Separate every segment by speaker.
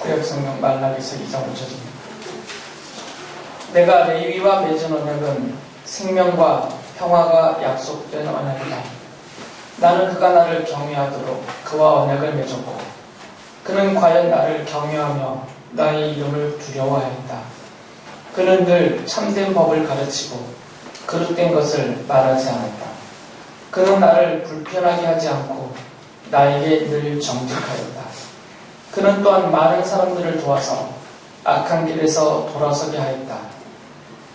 Speaker 1: 구약성경 말라기서 2장 5절입니다. 내가 레위와 맺은 언약은 생명과 평화가 약속된 언약이다. 나는 그가 나를 경외하도록 그와 언약을 맺었고 그는 과연 나를 경외하며 나의 이름을 두려워하였다. 그는 늘 참된 법을 가르치고 그릇된 것을 말하지 않았다. 그는 나를 불편하게 하지 않고 나에게 늘 정직하였다. 그는 또한 많은 사람들을 도와서 악한 길에서 돌아서게 하였다.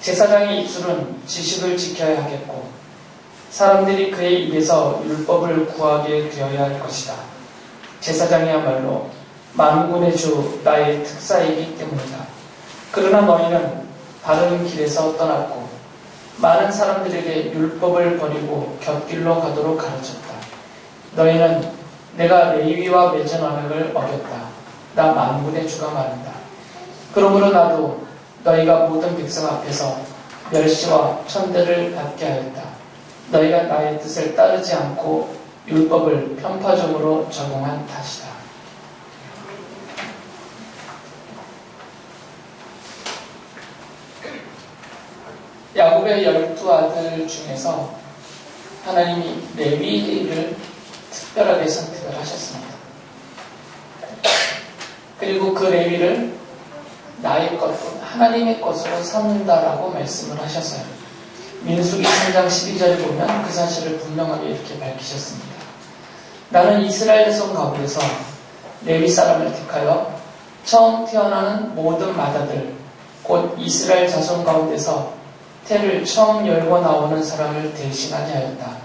Speaker 1: 제사장의 입술은 지식을 지켜야 하겠고 사람들이 그의 입에서 율법을 구하게 되어야 할 것이다. 제사장이야말로 만군의 주 나의 특사이기 때문이다. 그러나 너희는 바른 길에서 떠났고 많은 사람들에게 율법을 버리고 곁길로 가도록 가르쳤다. 너희는 내가 레위와 맺은 언약을 어겼다. 나 만군의 주가 말한다. 그러므로 나도 너희가 모든 백성 앞에서 멸시와 천대를 받게 하였다. 너희가 나의 뜻을 따르지 않고 율법을 편파적으로 적용한 탓이다. 야곱의 12아들 중에서 하나님이 레위를 특별하게 선택을 하셨습니다. 그리고 그 레위를 나의 것, 하나님의 것으로 삼는다라고 말씀을 하셨어요. 민수기 3장 12절에 보면 그 사실을 분명하게 이렇게 밝히셨습니다. 나는 이스라엘 자손 가운데서 레위 사람을 택하여 처음 태어나는 모든 맏아들 곧 이스라엘 자손 가운데서 태를 처음 열고 나오는 사람을 대신하게 하였다.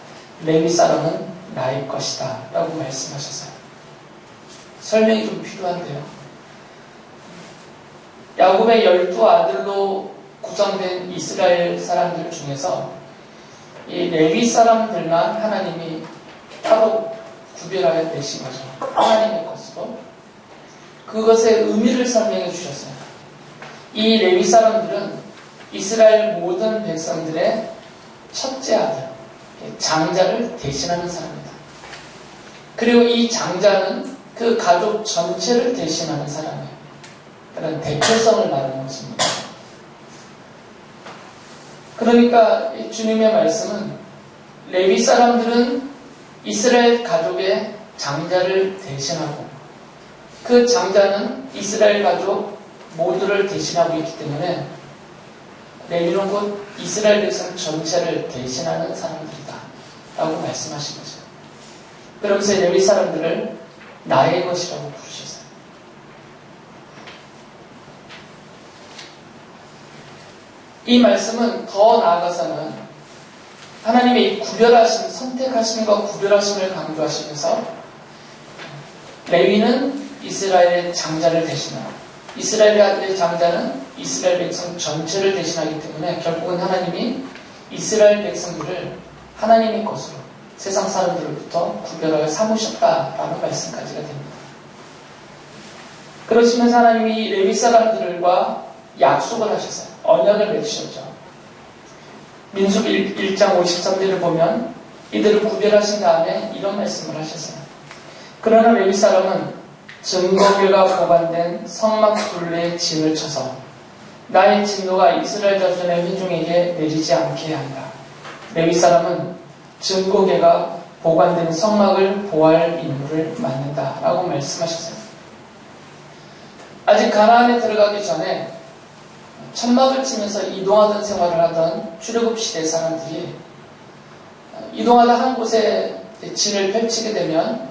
Speaker 1: 레위 사람은 나의 것이다 라고 말씀하셨어요. 설명이 좀 필요한데요. 야곱의 12아들로 구성된 이스라엘 사람들 중에서 이 레위 사람들만 하나님이 따로 구별하여 내신 거죠. 하나님의 것으로. 그것의 의미를 설명해 주셨어요. 이 레위 사람들은 이스라엘 모든 백성들의 첫째 아들, 장자를 대신하는 사람입니다. 그리고 이 장자는 그 가족 전체를 대신하는 사람이에요. 그런 대표성을 말하는 것입니다. 그러니까 주님의 말씀은 레위 사람들은 이스라엘 가족의 장자를 대신하고 그 장자는 이스라엘 가족 모두를 대신하고 있기 때문에 레위는 곧 이스라엘 백성 전체를 대신하는 사람들이다 라고 말씀하신 거죠. 그러면서 레위 사람들을 나의 것이라고 부르셨어요. 이 말씀은 더 나아가서는 하나님의 구별하심, 선택하심과 구별하심을 강조하시면서 레위는 이스라엘의 장자를 대신하고 이스라엘의 아들의 장자는 이스라엘 백성 전체를 대신하기 때문에 결국은 하나님이 이스라엘 백성들을 하나님의 것으로 세상 사람들로부터 구별하여 삼으셨다라는 말씀까지가 됩니다. 그러시면서 하나님이 레위 사람들과 약속을 하셨어요. 언약을 맺으셨죠. 민수기 1장 53절을 보면 이들을 구별하신 다음에 이런 말씀을 하셨어요. 그러나 레위 사람은 증거궤가 보관된 성막 둘레에 진을 쳐서 나의 진노가 이스라엘 자손의 회중에게 내리지 않게 한다. 레위 사람은 증거궤가 보관된 성막을 보호할 임무를 맡는다라고 말씀하셨어요. 아직 가나안에 들어가기 전에 천막을 치면서 이동하던 생활을 하던 출애굽 시대 사람들이 이동하다 한 곳에 진을 펼치게 되면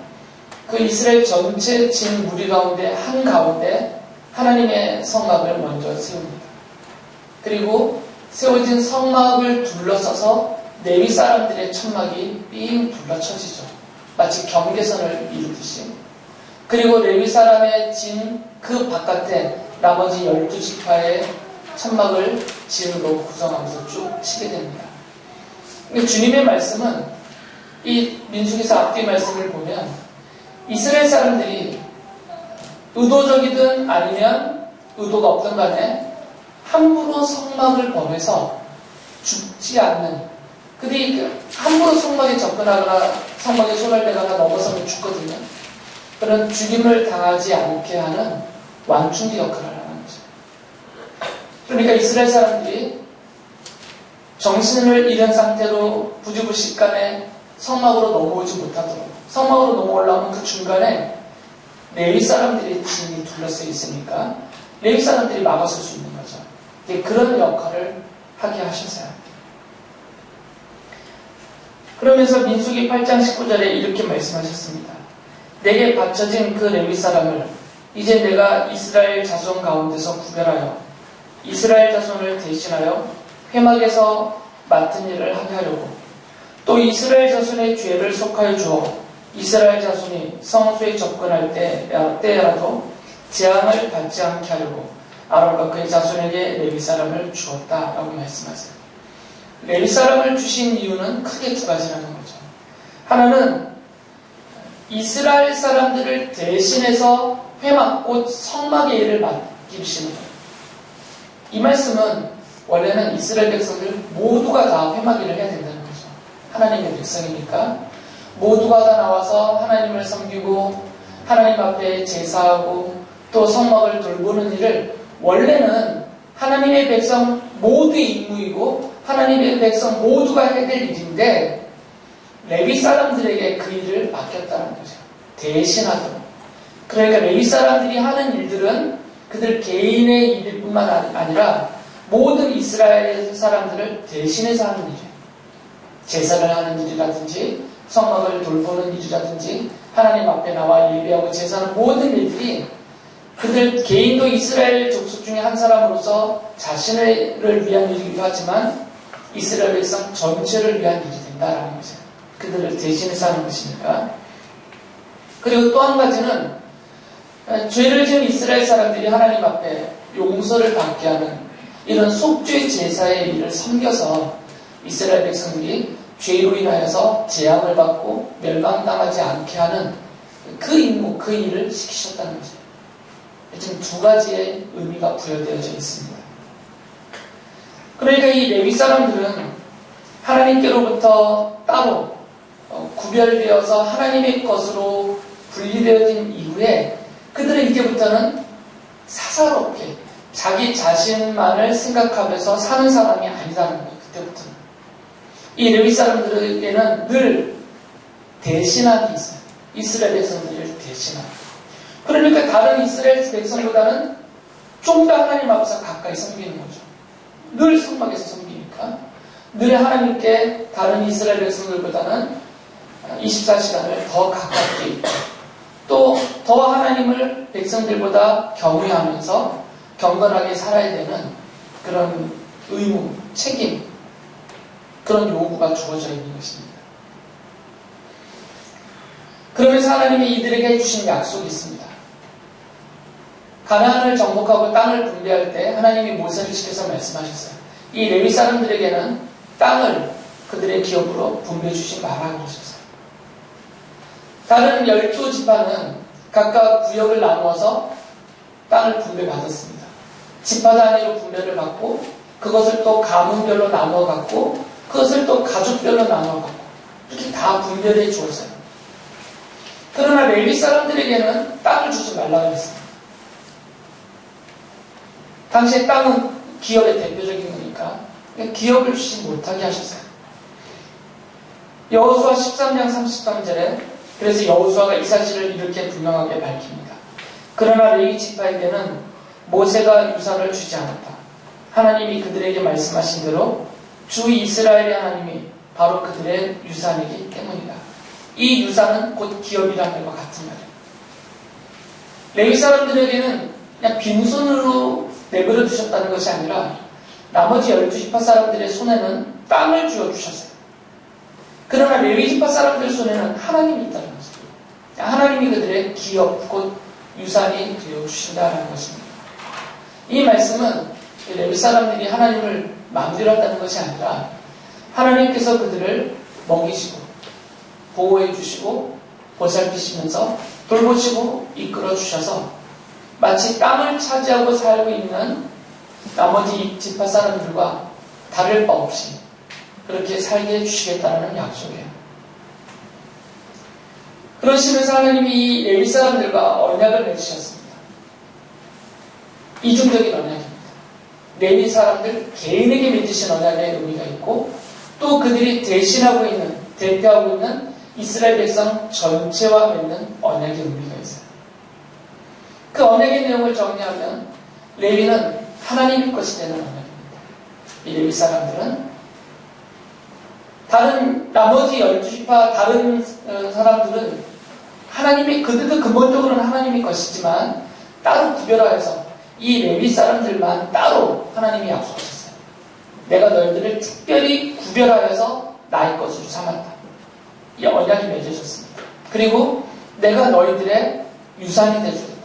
Speaker 1: 그 이스라엘 전체 진 무리 가운데 한가운데 하나님의 성막을 먼저 세웁니다. 그리고 세워진 성막을 둘러서서 레위 사람들의 천막이 삥 둘러쳐지죠. 마치 경계선을 이루듯이. 그리고 레위 사람의 진 그 바깥에 나머지 12지파의 천막을 진으로 구성하면서 쭉 치게 됩니다. 주님의 말씀은 이 민수기서 앞뒤 말씀을 보면 이스라엘 사람들이 의도적이든 아니면 의도가 없든 간에 함부로 성막을 범해서 죽지 않는, 그들이 함부로 성막에 접근하거나 성막에 손을 대거나 넘어서면 죽거든요. 그런 죽임을 당하지 않게 하는 완충제 역할을 하는 거죠. 그러니까 이스라엘 사람들이 정신을 잃은 상태로 부지불식간에 성막으로 넘어오지 못하도록, 성막으로 넘어오려면 그 중간에 레위 사람들의 진이 둘러싸여 있으니까 레위 사람들이 막아설 수 있는 거죠. 그런 역할을 하게 하셨어요. 그러면서 민수기 8장 19절에 이렇게 말씀하셨습니다. 내게 바쳐진 그 레위 사람을 이제 내가 이스라엘 자손 가운데서 구별하여 이스라엘 자손을 대신하여 회막에서 맡은 일을 하게 하려고, 또 이스라엘 자손의 죄를 속하여 주어 이스라엘 자손이 성소에 접근할 때라도 재앙을 받지 않게 하려고 아론과 그의 자손에게 레위 사람을 주었다라고 말씀하세요. 레위 사람을 주신 이유는 크게 두 가지라는 거죠. 하나는 이스라엘 사람들을 대신해서 회막 곧 성막의 일을 맡기시는 거예요. 이 말씀은 원래는 이스라엘 백성들 모두가 다 회막 일을 해야 된다는 거죠. 하나님의 백성이니까 모두가 다 나와서 하나님을 섬기고 하나님 앞에 제사하고 또 성막을 돌보는 일을 원래는 하나님의 백성 모두의 임무이고 하나님의 백성 모두가 해야 될 일인데 레위 사람들에게 그 일을 맡겼다는 거죠. 대신하도록. 그러니까 레위 사람들이 하는 일들은 그들 개인의 일뿐만 아니라 모든 이스라엘 사람들을 대신해서 하는 일이에요. 제사를 하는 일이라든지 성막을 돌보는 일이라든지 하나님 앞에 나와 예배하고 제사하는 모든 일들이 그들 개인도 이스라엘 족속 중에 한 사람으로서 자신을 위한 일이기도 하지만 이스라엘 백성 전체를 위한 일이 된다라는 거죠. 그들을 대신해서 하는 것이니까. 그리고 또 한 가지는 죄를 지은 이스라엘 사람들이 하나님 앞에 용서를 받게 하는 이런 속죄 제사의 일을 섬겨서 이스라엘 백성들이 죄로 인하여서 재앙을 받고 멸망당하지 않게 하는 그 임무, 그 일을 시키셨다는 거죠. 지금 두 가지의 의미가 부여되어져 있습니다. 그러니까 이 레위 사람들은 하나님께로부터 따로 구별되어서 하나님의 것으로 분리되어진 이후에 그들은 이제부터는 사사롭게 자기 자신만을 생각하면서 사는 사람이 아니라는 거예요. 그때부터는. 이 레위 사람들에게는 늘 대신함이 있어요. 이스라엘 백성들을 대신함. 그러니까 다른 이스라엘 백성보다는 좀 더 하나님 앞에서 가까이 섬기는 거죠. 늘 성막에서 섬기니까 늘 하나님께 다른 이스라엘 백성들보다는 24시간을 더 가깝게 있고 또 더 하나님을 백성들보다 경외하면서 경건하게 살아야 되는 그런 의무, 책임, 그런 요구가 주어져 있는 것입니다. 그러면서 하나님이 이들에게 해주신 약속이 있습니다. 가나안을 정복하고 땅을 분배할 때 하나님이 모세를 시켜서 말씀하셨어요. 이 레위 사람들에게는 땅을 그들의 기업으로 분배해 주지 마라 그러셨어요. 다른 12지파는 각각 구역을 나누어서 땅을 분배받았습니다. 지파 단위로 분배를 받고 그것을 또 가문별로 나누어 갖고 그것을 또 가족별로 나누어 갖고 이렇게 다 분별해 주었어요. 그러나 레위 사람들에게는 땅을 주지 말라고 했습니다. 당시에 땅은 기업의 대표적인 거니까 기업을 주지 못하게 하셨어요. 여호수아 13장 33절에 그래서 여호수아가 이 사실을 이렇게 분명하게 밝힙니다. 그러나 레위 지파에게는 모세가 유산을 주지 않았다. 하나님이 그들에게 말씀하신 대로 주 이스라엘의 하나님이 바로 그들의 유산이기 때문이다. 이 유산은 곧 기업이라는 것과 같은 말이에요. 레위 사람들에게는 그냥 빈손으로 내버려 두셨다는 것이 아니라 나머지 12지파 사람들의 손에는 땅을 쥐어주셨어요. 그러나 레위지파 사람들 손에는 하나님이 있다는 거죠. 하나님이 그들의 기업, 곧 유산이 되어주신다는 것입니다. 이 말씀은 레위 사람들이 하나님을 마음대로 한다는 것이 아니라 하나님께서 그들을 먹이시고 보호해 주시고 보살피시면서 돌보시고 이끌어 주셔서 마치 땅을 차지하고 살고 있는 나머지 지파 사람들과 다를 바 없이 그렇게 살게 해주시겠다는 약속이에요. 그러시면서 하나님이 이 레위 사람들과 언약을 맺으셨습니다. 이중적인 언약입니다. 레위 사람들 개인에게 맺으신 언약의 의미가 있고 또 그들이 대신하고 있는, 대표하고 있는 이스라엘 백성 전체와 맺는 언약의 의미가 있어요. 그 언약의 내용을 정리하면 레위는 하나님의 것이 되는 언약입니다. 이 레위 사람들은 다른 나머지 12지파 다른 사람들은 하나님이 그들도 근본적으로는 하나님의 것이지만 따로 구별하여서 이 레위 사람들만 따로 하나님이 약속하셨어요. 내가 너희들을 특별히 구별하여서 나의 것으로 삼았다. 이 언약이 맺어졌습니다. 그리고 내가 너희들의 유산이 되주겠다.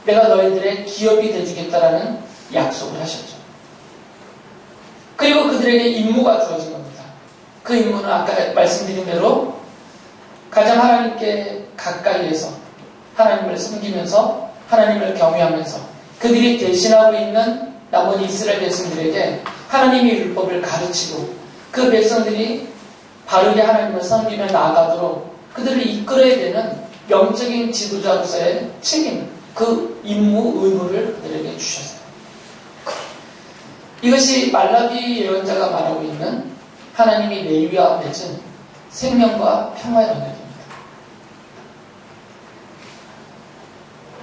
Speaker 1: 내가 너희들의 기업이 되주겠다라는 약속을 하셨죠. 그리고 그들에게 임무가 주어진 겁니다. 그 임무는 아까 말씀드린 대로 가장 하나님께 가까이에서 하나님을 섬기면서 하나님을 경외하면서 그들이 대신하고 있는 나머지 이스라엘 백성들에게 하나님의 율법을 가르치고 그 백성들이 바르게 하나님을 섬기며 나아가도록 그들을 이끌어야 되는 영적인 지도자로서의 책임, 그 임무, 의무를 그들에게 주셨어요. 이것이 말라기 예언자가 말하고 있는 하나님이 레위와 맺은 생명과 평화의 언약입니다.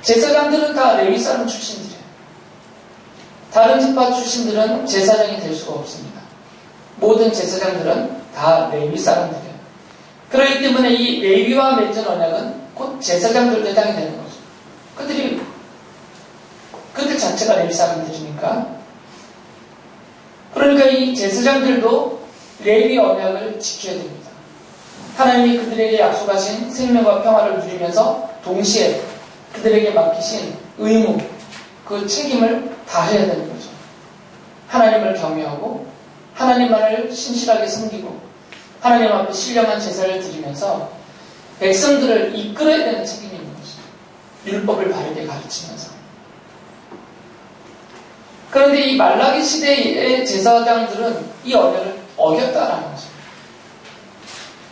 Speaker 1: 제사장들은 다 레위 사람 출신들이에요. 다른 지파 출신들은 제사장이 될 수가 없습니다. 모든 제사장들은 다 레위 사람들이에요. 그렇기 때문에 이 레위와 맺은 언약은 곧 제사장들도 해당이 되는 거죠. 그들 자체가 레위 사람들이니까. 그러니까 이 제사장들도 레위 언약을 지켜야 됩니다. 하나님이 그들에게 약속하신 생명과 평화를 누리면서 동시에 그들에게 맡기신 의무, 그 책임을 다해야 되는 거죠. 하나님을 경외하고 하나님만을 신실하게 섬기고 하나님 앞에 신령한 제사를 드리면서 백성들을 이끌어야 되는 책임이 있는 거죠. 율법을 바르게 가르치면서. 그런데 이 말라기 시대의 제사장들은 이 언약을 어겼다라는 거죠.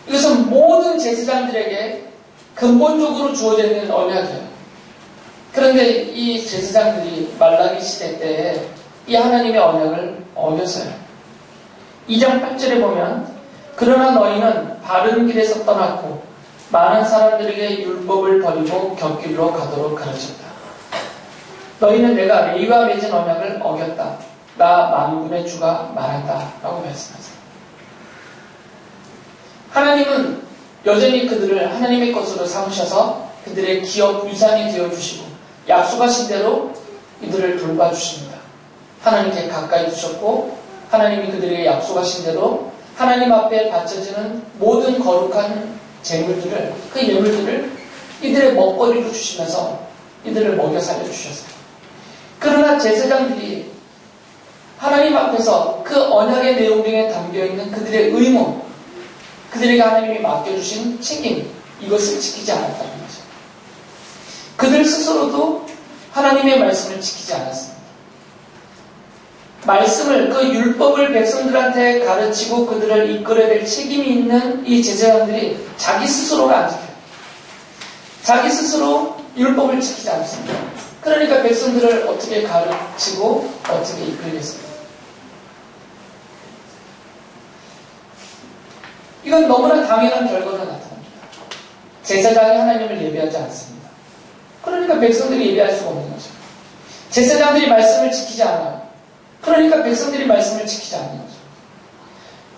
Speaker 1: 이것은 모든 제사장들에게 근본적으로 주어져 있는 언약이에요. 그런데 이 제사장들이 말라기 시대 때에 이 하나님의 언약을 어겼어요. 2장 8절에 보면 그러나 너희는 바른 길에서 떠났고 많은 사람들에게 율법을 버리고 곁길로 가도록 가르쳤다. 너희는 내가 레위와 맺은 언약을 어겼다. 나 만군의 주가 말한다. 라고 말씀하세요. 하나님은 여전히 그들을 하나님의 것으로 삼으셔서 그들의 기업 유산이 되어주시고 약속하신 대로 이들을 돌봐주십니다. 하나님께 가까이 두셨고 하나님이 그들에게 약속하신 대로 하나님 앞에 바쳐지는 모든 거룩한 재물들을, 그 예물들을 이들의 먹거리로 주시면서 이들을 먹여 살려주셨어요. 그러나 제사장들이 하나님 앞에서 그 언약의 내용 중에 담겨있는 그들의 의무, 그들에게 하나님이 맡겨주신 책임, 이것을 지키지 않았다는 거죠. 그들 스스로도 하나님의 말씀을 지키지 않았습니다. 말씀을, 그 율법을 백성들한테 가르치고 그들을 이끌어야 될 책임이 있는 이 제사장들이 자기 스스로가 안 지켜요. 자기 스스로 율법을 지키지 않습니다. 그러니까 백성들을 어떻게 가르치고 어떻게 이끌겠습니까? 이건 너무나 당연한 결과가 나타납니다. 제사장이 하나님을 예배하지 않습니다. 그러니까 백성들이 예배할 수가 없는 거죠. 제사장들이 말씀을 지키지 않아요. 그러니까 백성들이 말씀을 지키지 않는 거죠.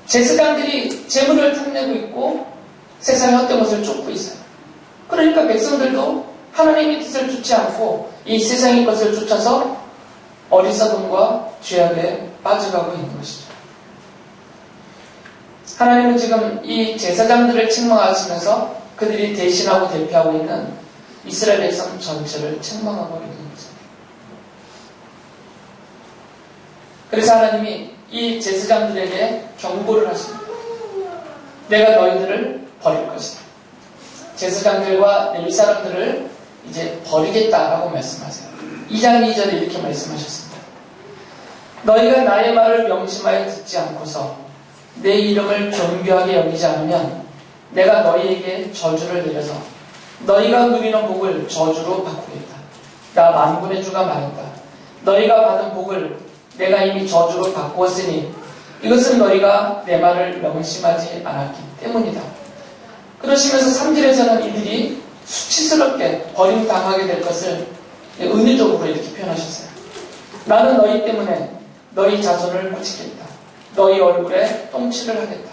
Speaker 1: 제사장들이 재물을 탐내고 있고 세상의 헛된 것을 쫓고 있어요. 그러니까 백성들도 하나님의 뜻을 쫓지 않고 이 세상의 것을 쫓아서 어리석음과 죄악에 빠져가고 있는 것이죠. 하나님은 지금 이 제사장들을 책망하시면서 그들이 대신하고 대표하고 있는 이스라엘 백성 전체를 책망하고 있는 거죠. 그래서 하나님이 이 제사장들에게 경고를 하십니다. 내가 너희들을 버릴 것이다. 제사장들과 레위 사람들을 이제 버리겠다라고 말씀하세요. 2장 2절에 이렇게 말씀하셨습니다. 너희가 나의 말을 명심하여 듣지 않고서 내 이름을 존귀하게 여기지 않으면 내가 너희에게 저주를 내려서 너희가 누리는 복을 저주로 바꾸겠다. 나 만군의 주가 말했다. 너희가 받은 복을 내가 이미 저주로 바꾸었으니 이것은 너희가 내 말을 명심하지 않았기 때문이다. 그러시면서 3절에서는 이들이 수치스럽게 버림당하게 될 것을 은유적으로 이렇게 표현하셨어요. 나는 너희 때문에 너희 자손을 묻히겠다. 너희 얼굴에 똥칠을 하겠다.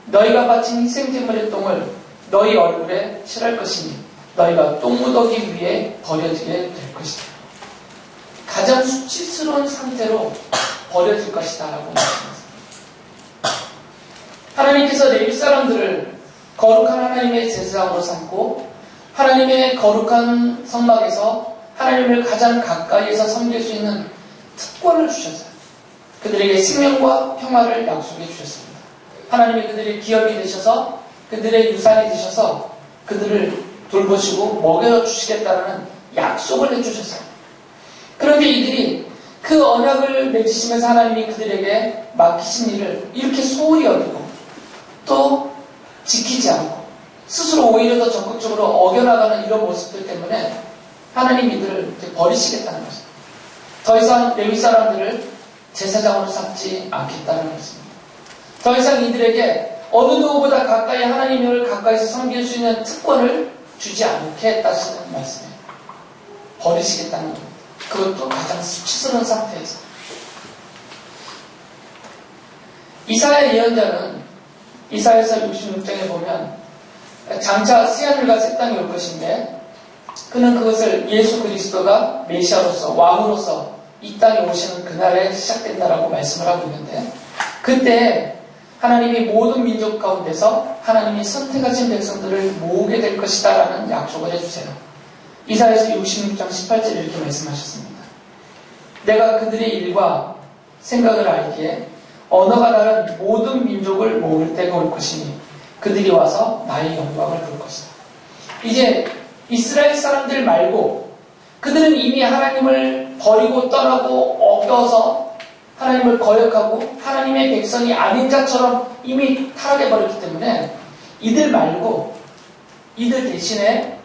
Speaker 1: 너희가 바친 희생제물의 똥을 너희 얼굴에 칠할 것이니 너희가 똥무더기 위에 버려지게 될 것이다. 가장 수치스러운 상태로 버려질 것이다 라고 말씀하셨습니다. 하나님께서 레위 사람들을 거룩한 하나님의 제사장으로 삼고 하나님의 거룩한 성막에서 하나님을 가장 가까이에서 섬길 수 있는 특권을 주셨어요. 그들에게 생명과 평화를 약속해 주셨습니다. 하나님이 그들의 기업이 되셔서 그들의 유산이 되셔서 그들을 돌보시고 먹여주시겠다는 약속을 해주셨어요. 그런데 이들이 그 언약을 맺으시면서 하나님이 그들에게 맡기신 일을 이렇게 소홀히 여기고 또 지키지 않고 스스로 오히려 더 적극적으로 어겨나가는 이런 모습들 때문에 하나님 이들을 버리시겠다는 것입니다. 더 이상 레위 사람들을 제사장으로 삼지 않겠다는 것입니다. 더 이상 이들에게 어느 누구보다 가까이 하나님을 가까이서 섬길 수 있는 특권을 주지 않겠다는 말씀이에요. 버리시겠다는 겁니다. 그것도 가장 수치스러운 상태에서. 이사야 예언자는 이사야서 66장에 보면 장차 새하늘과 새 땅이 올 것인데 그는 그것을 예수 그리스도가 메시아로서 왕으로서 이 땅에 오시는 그날에 시작된다라고 말씀을 하고 있는데 그때 하나님이 모든 민족 가운데서 하나님이 선택하신 백성들을 모으게 될 것이다 라는 약속을 해주세요. 이사야서 66장 18절 이렇게 말씀하셨습니다. 내가 그들의 일과 생각을 알기에 언어가 다른 모든 민족을 모을 때가 올 것이니 그들이 와서 나의 영광을 볼 것이다. 이제 이스라엘 사람들 말고 그들은 이미 하나님을 버리고 떠나고 어겨서 하나님을 거역하고 하나님의 백성이 아닌 자처럼 이미 타락해버렸기 때문에 이들 말고 이들 대신에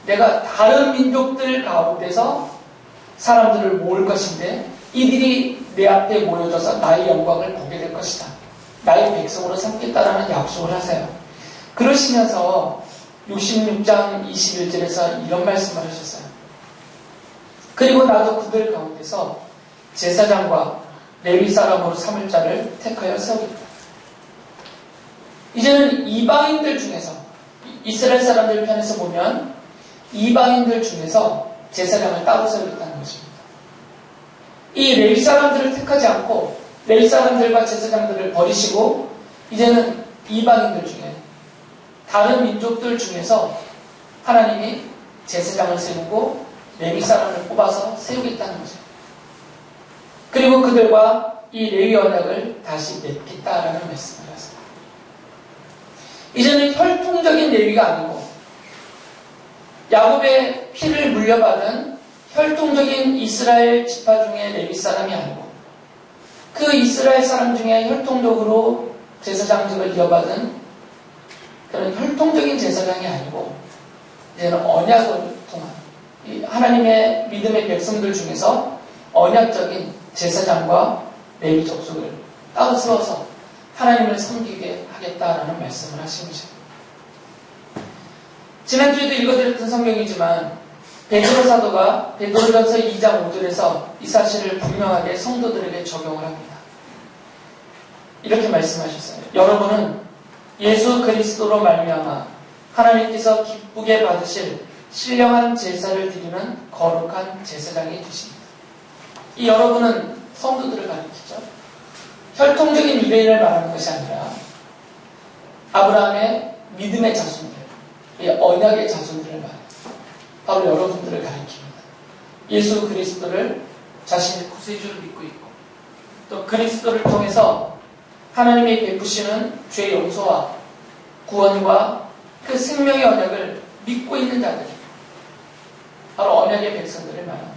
Speaker 1: 내가 다른 민족들 가운데서 사람들을 모을 것인데 이들이 내 앞에 모여져서 나의 영광을 보게 될 것이다. 나의 백성으로 삼겠다라는 약속을 하세요. 그러시면서 66장 21절에서 이런 말씀을 하셨어요. 그리고 나도 그들 가운데서 제사장과 레위 사람으로 삼을 자를 택하여 세우겠다. 이제는 이방인들 중에서 이스라엘 사람들 편에서 보면 이방인들 중에서 제사장을 따로 세우겠다는 것입니다. 이 레위 사람들을 택하지 않고 레위 사람들과 제사장들을 버리시고 이제는 이방인들 중에 다른 민족들 중에서 하나님이 제사장을 세우고 레위 사람을 뽑아서 세우겠다는 거죠. 그리고 그들과 이 레위 언약을 다시 맺겠다라는 말씀을 하세요. 이제는 혈통적인 레위가 아니고 야곱의 피를 물려받은 혈통적인 이스라엘 지파 중에 레위 사람이 아니고 그 이스라엘 사람 중에 혈통적으로 제사장직을 이어받은 그런 혈통적인 제사장이 아니고 이제는 언약을 통한 하나님의 믿음의 백성들 중에서 언약적인 제사장과 레위 족속을 따로 세워서 하나님을 섬기게 하겠다라는 말씀을 하신 거죠. 지난주에도 읽어드렸던 성경이지만 베드로 사도가 베드로전서 2장 5절에서 이 사실을 분명하게 성도들에게 적용을 합니다. 이렇게 말씀하셨어요. 여러분은 예수 그리스도로 말미암아 하나님께서 기쁘게 받으실 신령한 제사를 드리는 거룩한 제사장이 되십니다. 이 여러분은 성도들을 가리키죠. 혈통적인 유대인을 말하는 것이 아니라 아브라함의 믿음의 자손들, 이 언약의 자손들을 말해요. 바로 여러분들을 가리킵니다. 예수 그리스도를 자신의 구세주로 믿고 있고 또 그리스도를 통해서 하나님이 베푸시는 죄 용서와 구원과 그 생명의 언약을 믿고 있는 자들, 바로 언약의 백성들을 말합니다.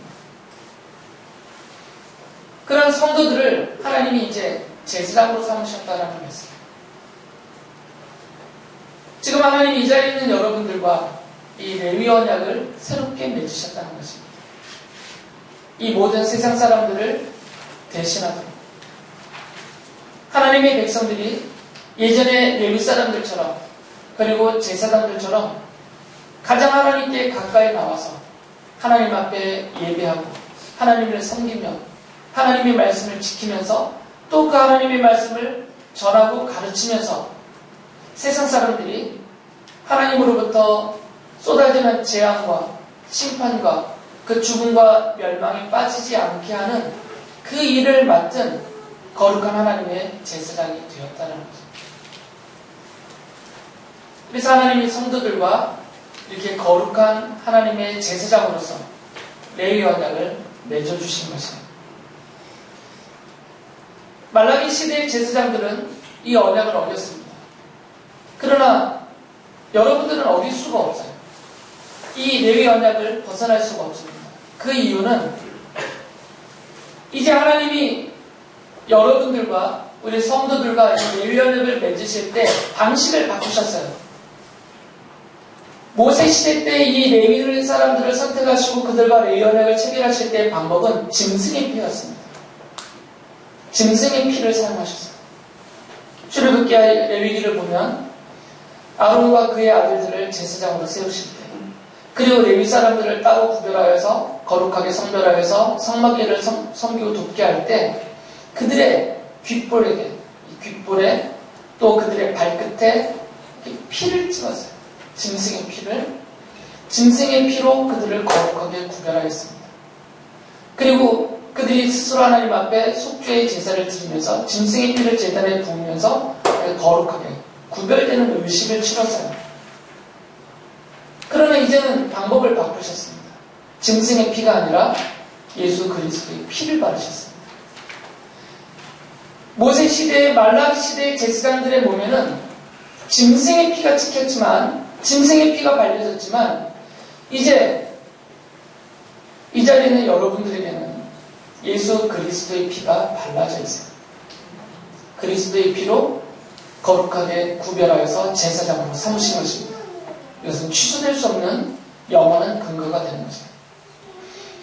Speaker 1: 그런 성도들을 하나님이 이제 제사장으로 삼으셨다라는 말씀. 지금 하나님이 이 자리에 있는 여러분들과 이 레위 언약을 새롭게 맺으셨다는 것입니다. 이 모든 세상 사람들을 대신하도록 하나님의 백성들이 예전에 레위 사람들처럼 그리고 제사장들처럼 가장 하나님께 가까이 나와서 하나님 앞에 예배하고 하나님을 섬기며 하나님의 말씀을 지키면서 또 그 하나님의 말씀을 전하고 가르치면서 세상 사람들이 하나님으로부터 쏟아지는 재앙과 심판과 그 죽음과 멸망에 빠지지 않게 하는 그 일을 맡은 거룩한 하나님의 제사장이 되었다는 거죠. 그래서 하나님이 성도들과 이렇게 거룩한 하나님의 제사장으로서 레위 언약을 맺어주신 것이에요. 말라기 시대의 제사장들은 이 언약을 어겼습니다. 그러나 여러분들은 어길 수가 없어요. 이 레위 언약을 벗어날 수가 없습니다. 그 이유는 이제 하나님이 여러분들과 우리 성도들과 이 레위 언약을 맺으실 때 방식을 바꾸셨어요. 모세 시대 때 이 레위 사람들을 선택하시고 그들과 레위 언약을 체결하실 때의 방법은 짐승의 피였습니다. 짐승의 피를 사용하셨어요. 출애굽기 레위기를 보면 아론과 그의 아들들을 제사장으로 세우실 때 그리고 레위 사람들을 따로 구별하여서 거룩하게 성별하여서 성막계를 섬기고 돕게 할 때 그들의 귓볼에 또 그들의 발끝에 피를 찍었어요. 짐승의 피로 그들을 거룩하게 구별하였습니다. 그리고 그들이 스스로 하나님 앞에 속죄의 제사를 드리면서 짐승의 피를 제단에 부으면서 거룩하게 구별되는 의식을 치렀어요. 그러나 이제는 방법을 바꾸셨습니다. 짐승의 피가 아니라 예수 그리스도의 피를 바르셨습니다. 모세 시대의 말라기 시대의 제사장들의 몸에는 짐승의 피가 찍혔지만 짐승의 피가 발려졌지만 이제 이 자리에는 여러분들에게는 예수 그리스도의 피가 발라져 있어요. 그리스도의 피로 거룩하게 구별하여서 제사장으로 삼으신 것입니다. 이것은 취소될 수 없는 영원한 근거가 되는 것입니다.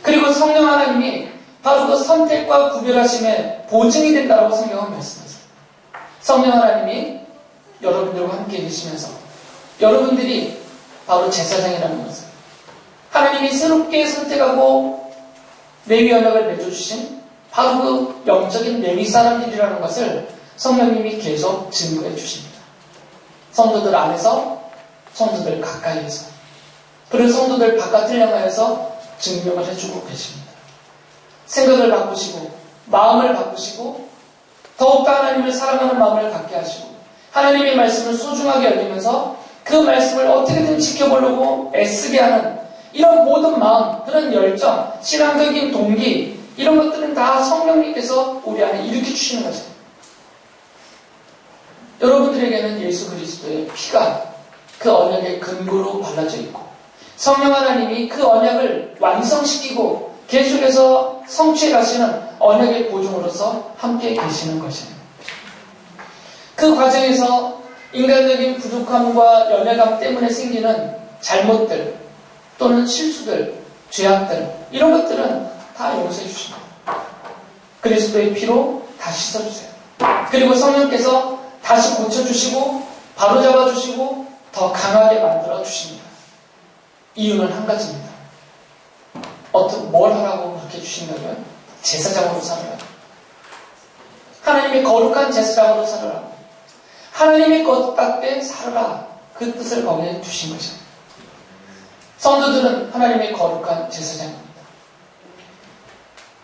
Speaker 1: 그리고 성령 하나님이 바로 그 선택과 구별하심의 보증이 된다고 성경은 말씀하세요. 성령 하나님이 여러분들과 함께 계시면서 여러분들이 바로 제사장이라는 것을 하나님이 새롭게 선택하고 레위 언약을 맺어주신 바로 그 영적인 레위 사람들이라는 것을 성령님이 계속 증거해 주십니다. 성도들 안에서 성도들 가까이에서 그리고 성도들 바깥을 향하여서 증명을 해주고 계십니다. 생각을 바꾸시고 마음을 바꾸시고 더욱더 하나님을 사랑하는 마음을 갖게 하시고 하나님의 말씀을 소중하게 여기면서 그 말씀을 어떻게든 지켜보려고 애쓰게 하는 이런 모든 마음, 그런 열정, 신앙적인 동기 이런 것들은 다 성령님께서 우리 안에 일으켜주시는 거죠. 여러분들에게는 예수 그리스도의 피가 그 언약의 근거로 발라져 있고 성령 하나님이 그 언약을 완성시키고 계속해서 성취해 가시는 언약의 보증으로서 함께 계시는 것입니다. 그 과정에서 인간적인 부족함과 연약함 때문에 생기는 잘못들 또는 실수들, 죄악들 이런 것들은 다 용서해 주십니다. 그리스도의 피로 다 씻어주세요. 그리고 성령께서 다시 고쳐주시고 바로잡아 주시고 더 강하게 만들어 주십니다. 이유는 한 가지입니다. 뭘 하라고 그렇게 주신다면 제사장으로 살아라. 하나님의 거룩한 제사장으로 살아라. 하나님의 뜻답게 살아라. 그 뜻을 거기에 두신 것입니다. 성도들은 하나님의 거룩한 제사장입니다.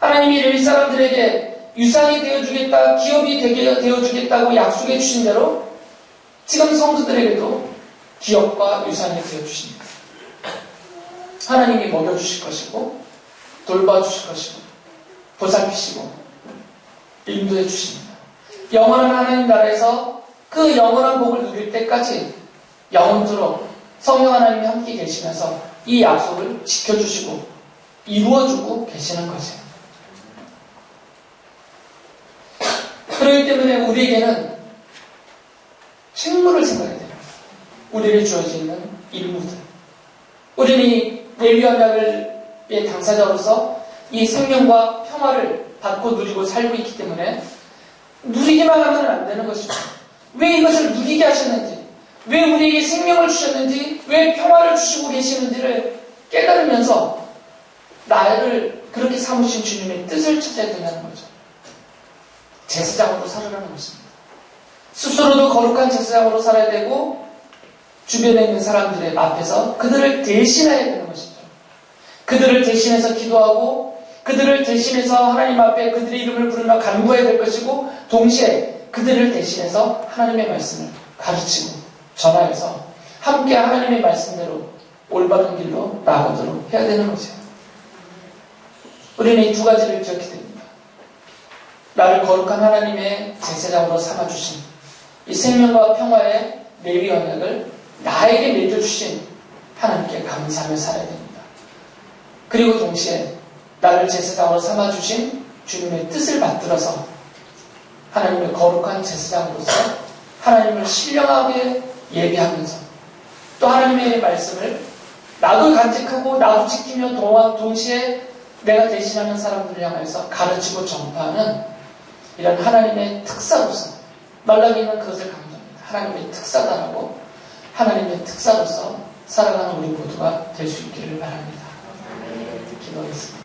Speaker 1: 하나님이 레위 사람들에게 유산이 되어주겠다, 기업이 되게 되어주겠다고 약속해 주신 대로 지금 성도들에게도 기업과 유산이 되어주십니다. 하나님이 먹여주실 것이고 돌봐주실 것이고 보살피시고 인도해 주십니다. 영원한 하나님 나라에서 그 영원한 복을 누릴 때까지 영원토록 성령 하나님이 함께 계시면서 이 약속을 지켜주시고 이루어주고 계시는 것이에요. 그렇기 때문에 우리에게는 책무를 생각해야 됩니다. 우리에게 주어져 있는 임무들. 우리는 이 레위 언약의 당사자로서 이 생명과 평화를 받고 누리고 살고 있기 때문에 누리기만 하면 안 되는 것이죠. 왜 이것을 누리게 하셨는지, 왜 우리에게 생명을 주셨는지, 왜 평화를 주시고 계시는지를 깨달으면서 나를 그렇게 삼으신 주님의 뜻을 찾아야 된다는 거죠. 제사장으로 살아가는 것입니다. 스스로도 거룩한 제사장으로 살아야 되고 주변에 있는 사람들의 앞에서 그들을 대신해야 되는 것이죠. 그들을 대신해서 기도하고 그들을 대신해서 하나님 앞에 그들의 이름을 부르며 간구해야 될 것이고 동시에 그들을 대신해서 하나님의 말씀을 가르치고 전하여서 함께 하나님의 말씀대로 올바른 길로 나아가도록 해야 되는 거죠. 우리는 이 두 가지를 기억해야 됩니다. 나를 거룩한 하나님의 제사장으로 삼아주신 이 생명과 평화의 레위 언약을 나에게 맺어주신 하나님께 감사하며 살아야 됩니다. 그리고 동시에 나를 제사장으로 삼아주신 주님의 뜻을 받들어서 하나님의 거룩한 제사장으로서 하나님을 신령하게 예배하면서 또 하나님의 말씀을 나도 간직하고 나도 지키며 동시에 내가 대신하는 사람들을 향해서 가르치고 전파하는 이런 하나님의 특사로서 말라기는 그것을 강조합니다. 하나님의 특사다라고 하나님의 특사로서 살아가는 우리 모두가 될 수 있기를 바랍니다. 기도하겠습니다.